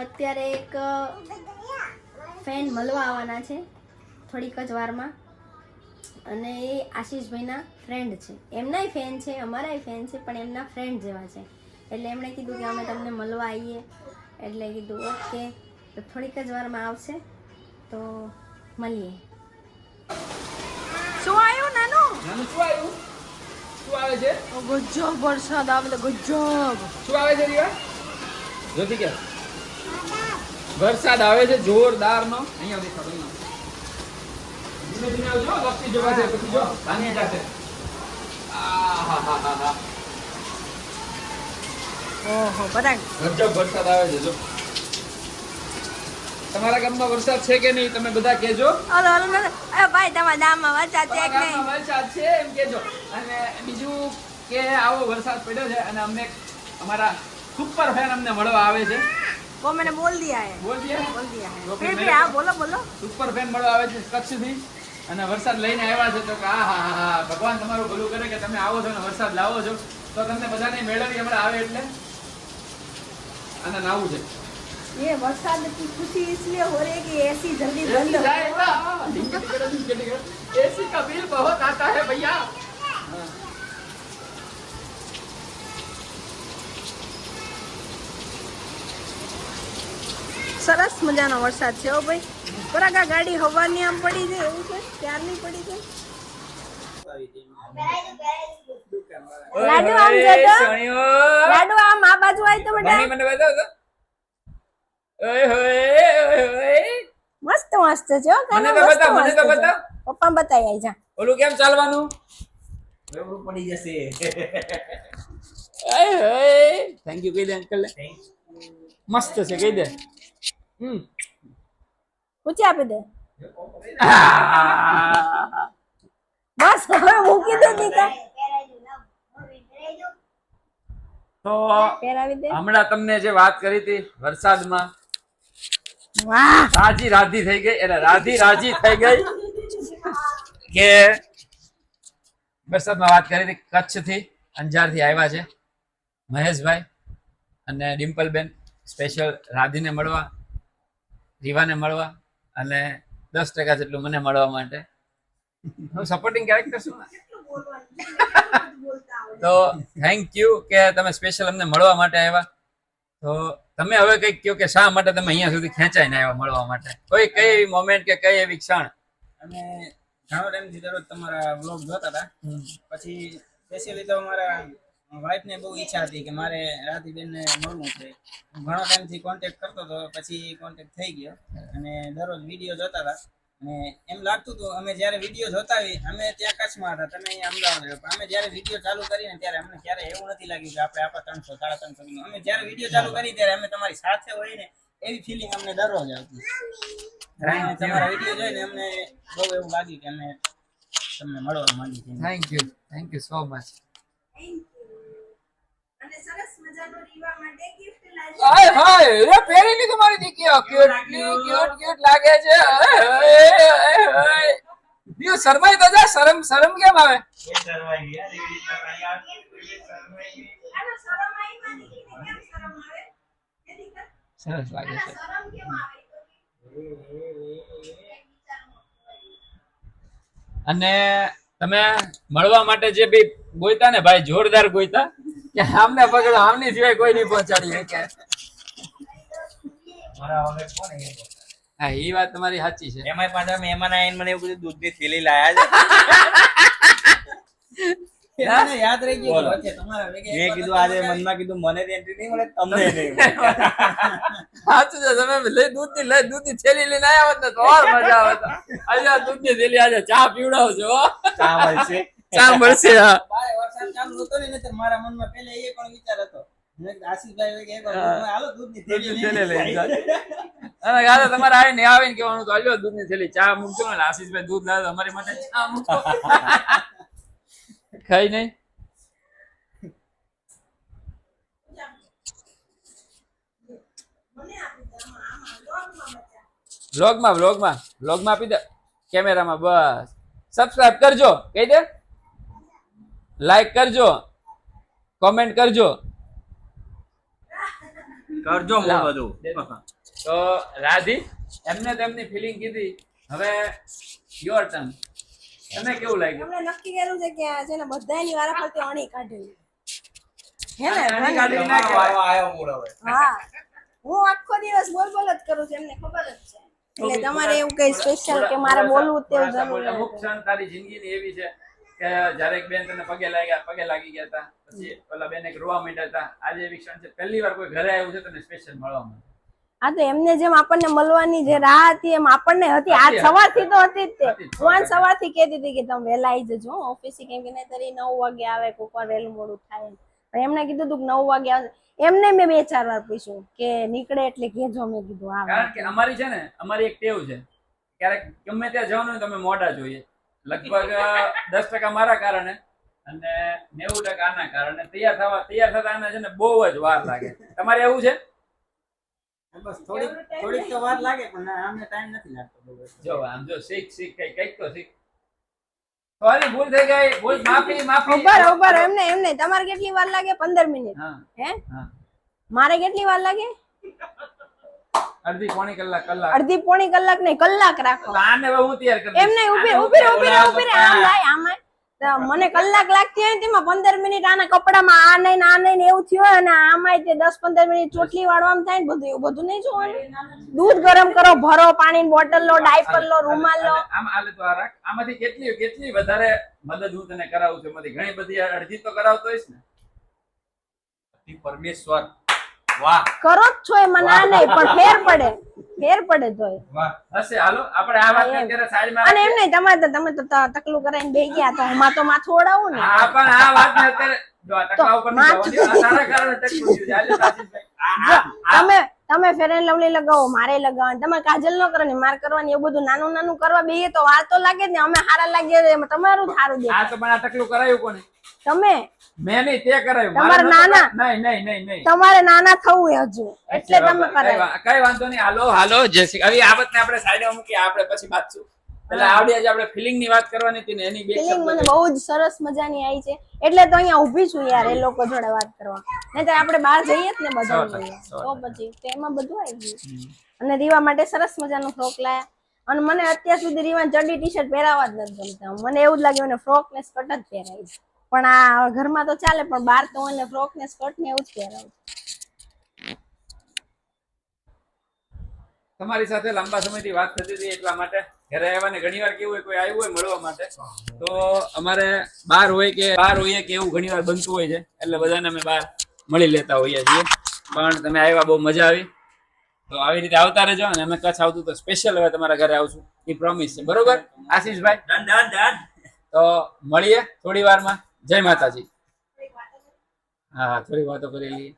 અત્યારે એક ફેન મળવા આવવાના છે થોડીક જ વારમાં, અને એ આશીષભાઈના ફ્રેન્ડ છે. એમનાય ફેન છે, અમારાય ફેન છે, પણ એમના ફ્રેન્ડ જેવા છે. એટલે એમણે કીધું કે અમે તમને મળવા આવીએ, એટલે કીધું ઓકે. તો થોડીક જ વારમાં આવશે, તો મળીએ. શું આવ્યું નાનું? નાનું શું આવ્યું? શું આવે છે? ગજબ વરસાદ આવે તો ગજબ. શું આવે છે રીવા? જોતી કે વરસાદ આવે છે જોરદારનો. અહીંયા દેખાડો અહીંયા. ધીમે ધીમે આવજો, વસ્તી જોવા છે પછી જો ભાંગી જશે. આહાહાહા. ઓહો પતંગ. ગજબ વરસાદ આવે છે જો. તમારા ગામમાં વરસાદ છે કે નહીં તમે બધા કહેજો. ઓલો ઓલો એ ભાઈ તમારા ગામમાં વરસાદ છે કે નહીં? ગામમાં વરસાદ છે એમ કહેજો. અને બીજું કે આવો વરસાદ પડ્યો છે અને અમને અમારા સુપર ફેન અમને મળવા આવે છે. वो मैंने बोल दिया है. બોલ દિયા बोल दिया है. तो फिर फिर भी आप बोलो बोलो. સુપર ફેન મળવા આવે છે કચ્છથી અને વરસાદ લઈને આવ્યા છે. તો કે આહાહા ભગવાન તમારું ભલું કરે કે તમે આવો છો ને વરસાદ લાવો છો તો તમને બધાને મેળવી હમણાં આવે એટલે અને નાવું છે. ये बरसात की खुशी इसलिए हो रही है कि एसी जल्दी बंद हो. एसी का बिल बहुत आता है भैया. સરસ મજાનો વરસાદ છે હો ભાઈ. બરાબર ગાડી હવાની આમ પડી છે એવું છે, ત્યારની પડી છે. લાડુ આમ જતો. લાડુ આમ આ બાજુ આય તો બેટા. મને બતાવ તો. ઓય હોય ઓય. મસ્ત મસ્ત છે હો. મને તો બતાવ, મને તો બતાવ. પપ્પા બતાઈ આઈ જા. ઓલું કેમ ચાલવાનું? રેવડું પડી જશે. ઓય હોય. થેન્ક યુ કહી દે અંકલ. મસ્ત છે કહી દે. ઊંચી આપી દે. બસ હવે મૂકી દે દીકા. તો પહેરાવી દે. હમણાં તમને જે વાત કરી હતી વરસાદમાં વાહ રાજી રાજી થઈ ગઈ, એટલે રાજી રાજી થઈ ગઈ કે વરસાદમાં વાત કરી હતી. કચ્છથી અંજારથી આવ્યા છે મહેશભાઈ અને ડિમ્પલબેન, સ્પેશિયલ રાધીને મળવા, રીવાને મળવા અને 10% જેટલું મને મળવા માટે. હું સપોર્ટિંગ કેરેક્ટર છું ને. તો થેન્ક યુ કે તમે સ્પેશિયલ અમને મળવા માટે આવ્યા. તો તમે હવે કંઈક કહો કે શા માટે તમે અહીંયા સુધી ખેંચાઈને આવ્યા મળવા માટે? કોઈ કઈ એવી મોમેન્ટ કે કઈ એવી ક્ષણ? અમે ઘણો ટાઈમથી દરરોજ તમારા વ્લોગ જોતા હતા. પછી સ્પેશિયલી તો અમારા વાઈફને બહુ ઈચ્છા હતી કે મારે રાધીબેનને મળવું છે. હું ઘણો ટાઈમથી કોન્ટેક્ટ કરતો હતો, પછી કોન્ટેક્ટ થઈ ગયો અને દરરોજ વિડીયો જોતા હતા. અને એમ લાગતું હતું અમે જ્યારે વિડીયો જોતા હોય, અમે ત્યાં કચ્છમાં હતા, તમે અહીંયા અમદાવાદ રહ્યો, પણ અમે જ્યારે વિડીયો ચાલુ કરીને ત્યારે અમને ક્યારે એવું નથી લાગ્યું કે આપણે આપણા 300 350 અમે જ્યારે વિડીયો ચાલુ કરી ત્યારે અમે તમારી સાથે હોય ને એવી ફિલિંગ અમને દરરોજ આવતી. તમારા વિડીયો જોઈને અમને બહુ એવું લાગ્યું કે અમે તમને મળવા માંગી છીએ. Thank you so much. અને સરસ મજાનો રીવા માટે ગિફ્ટ લાવી. હાય હાય રે પહેરીની તમારી દીકરીઓ ક્યુટ લાગે છે. હાય હાય દીયો શરમાઈ તો જા. શરમ કેમ આવે? આનો શરમ આવી માની કે કેમ શરમ આવે? એની કર. સરસ લાગે છે. શરમ કેમ આવે? અને તમે મળવા માટે જે બી ગોઈતા ને ભાઈ, જોરદાર ગોઈતા કે આમને પકડો, આમની સિવાય કોઈ નહીં પહોંચાડી શકે. મારા હવે કોણ એ હા એ વાત તમારી સાચી છે. એમાંય પાછા મહેમાન આવીને મને એવું કીધું દૂધની થેલી લાયા છે. મને યાદ રહી ગયું કે વચ્ચે તમારા ભેગે મેં કીધું આજે મનમાં કીધું મને એન્ટ્રી નહીં મળે, તમને નહીં મળે. સાચું છે. તમે દૂધની થેલી લઈને આવ્યા હોત ને તો ઓર મજા આવે. આજે દૂધની થેલી આજે ચા પીવડાવજો. ચા મળશે. ચા મળશે. હા બારે વરસાદ ચાલુ હતો ને નહીંતર મારા મનમાં પહેલા એ પણ વિચાર હતો. મેં કીધું આશીષભાઈ કે હાલો દૂધની થેલી લઈ જાય. અને ગાલે તમારે આવીને કહેવાનું તો આલ્યો દૂધની થેલી ચા મૂકજો ને આશીષભાઈ દૂધ લાવે અમારી માટે ચા મૂકો. ખાઈ નહીં. વ્લોગમાં આપી દે કેમેરામાં. બસ સબસ્ક્રાઇબ કરજો, કહી દે, લાઈક કરજો, કોમેન્ટ કરજો. કરજો મો બધું. તો રાધી એમને તેમની ફિલિંગ કીધી. હવે યોર ટર્ન. તને કેવું લાગ્યું? એમણે નક્કી કર્યું છે કે આ છે ને બધાની વારાફરતી અણી કાઢવી હે ને આની કાઢી ના કહેવાય. આયો મૂળ હવે. હા હું આખો દિવસ બોલ બોલ જ કરું છું એમને ખબર જ છે એટલે તમારે એવું કઈ સ્પેશિયલ કે મારે બોલવું જ તેવું જરૂર અમુક ક્ષણ તારી જિંદગીની એવી છે કે જ્યારે એક બેન તને પગે લાગી ગયા હતા, પછી ઓલા બેન એક રોવા માંડ્યા હતા. આજે એવી ક્ષણ છે પહેલી વાર કોઈ ઘરે આવ્યું છે તને સ્પેશિયલ મળવા માટે. હા તો એમને જેમ આપણને મળવાની જે રાહ હતી એમ આપણને હતી. આજ સવારથી તો હતી જ તે. હું સવારથી કહેતી હતી કે તમે વહેલા આવી જજો ઓફિસે, કેમ કે નહીંતર 9 વાગે આવે, કોક વાર વહેલું મોડું થાય. પણ એમને કીધું હતું કે 9 વાગે આવે. એમને મેં 2-4 વાર પૂછ્યું કે નીકળે એટલે કહેજો. મેં કીધું હા. કારણ કે અમારી છે ને અમારી એક ટેવ છે, ક્યારેક ગમે ત્યાં જવાનું હોય તમે મોડા જોઈએ. લગભગ 10% મારા કારણે અને 90% આના કારણે તૈયાર થતા આને છે ને બહુ જ વાર લાગે. તમારે એવું છે? બસ થોડીક તો વાર લાગે પણ ના, અમને ટાઈમ નથી લાગતો બહુ. જો આમ જો શીખ કઈક તો શીખ. સોરી ભૂલ થઈ ગઈ, ભૂલ માફી. ઉભર એમને તમારે કેટલી વાર લાગે? 15 મિનિટ. હા હે હા. મારે કેટલી વાર લાગે? અડધી પોણી કલાક. અડધી પોણી કલાક નહીં, કલાક રાખો. તો આને હવે હું તૈયાર કરી એમ નહીં, ઉભી રહે આમાં મને કલાક લાગતી હોય તેમાં 15 મિનિટ આના કપડામાં આ નહીં ને એવું થયું હોય અને આમાં તે 10-15 મિનિટ ચોટલી વાળવામાં થાય ને બધું. એવું બધું નહીં જોવાનું. દૂધ ગરમ કરો, ભરો, પાણીની બોટલ લો, ડાયપર લો, રૂમાલ લો. આમ આલે તો આ રાખ. આમાંથી કેટલી વધારે મદદ હું તને કરાવું છું? એમાંથી ઘણી બધી અડધી તો કરાવતો હોઈશ ને. પરમેશ્વર વાહ. કરો જ છો એમાં ના નહીં, પણ ફેર પડે તોય. વાહ હશે. હાલો આપણે આ વાત અત્યારે સાઈડમાં અને એમ નહીં, તમે તો તકલું કરાઈને બેહી ગયા તો હું તો માથું ઓડાવું ને. હા પણ આ વાત ને અત્યારે જો આ ટકલા ઉપર નહીં જવાની. આ તારા કારણે ટકલું થયું છે. હાલે રાજીભાઈ. તમે ફેર એન્ડ લવલી લગાવો, મારે લગાવવાની. તમે કાજલ ન કરો ને માર કરવાની. એવું બધું નાનું કરવા બેહીએ તો વાર તો લાગે જ ને. અમે હારા લાગીએ એમાં તમારું સારું દે. આ તો પણ આ ટકલું કરાયું કોને? તમે મેં નહીં, તે કરાયું. તમારે નાના નહીં. તમારે નાના થવું હજુ એટલે તમે કરાય. કઈ વાંધો નહીં. હાલો જય શ્રી. હવે આ વાતને આપણે સાઈડમાં મૂકી, આપણે પછી બાતશું. એટલે આવડી આજે આપણે ફિલિંગ ની વાત કરવાની હતી ને એની બે ફિલિંગ મને બહુ જ સરસ મજાની આવી છે એટલે તો અહીંયા ઊભી છું યાર એ લોકો જોડે વાત કરવા. નહીંતર આપણે બહાર જઈએ જ ને બધા તો પછી તેમાં બધું આવી ગયું. અને રીવા માટે સરસ મજાનો ફ્રોક લાયા. અને મને અત્યાર સુધી રીવા ચડ્ડી ટી-શર્ટ પહેરાવા જ નથી ગમતા. મને એવું જ લાગે મને ફ્રોક ને સ્કર્ટ જ પહેરાય. પણ આ ઘરમાં તો ચાલે, પણ બહાર તો મને ફ્રોક ને સ્કર્ટ ને એવું જ પહેરાવું. તમારી સાથે લાંબા સમયથી વાત થતી હતી એટલા માટે ઘરે આવવાને ઘણી વાર કેવું હોય કોઈ આવ્યું હોય મળવા માટે તો અમારે બહાર હોઈએ કે એવું ઘણી વાર બનતું હોય છે એટલે બધાને અમે બહાર મળી લેતા હોઈએ છીએ. પણ તમે આવ્યા, બહુ મજા આવી. તો આવી રીતે આવતા રહેજો અને અમે કચ્છ આવતું તો સ્પેશિયલ હવે તમારા ઘરે આવશું, એ પ્રોમિસ છે. બરોબર આશીષભાઈ? ડન. તો મળીએ થોડી વારમાં. જય માતાજી. હા થોડી વાતો કરી લઈએ.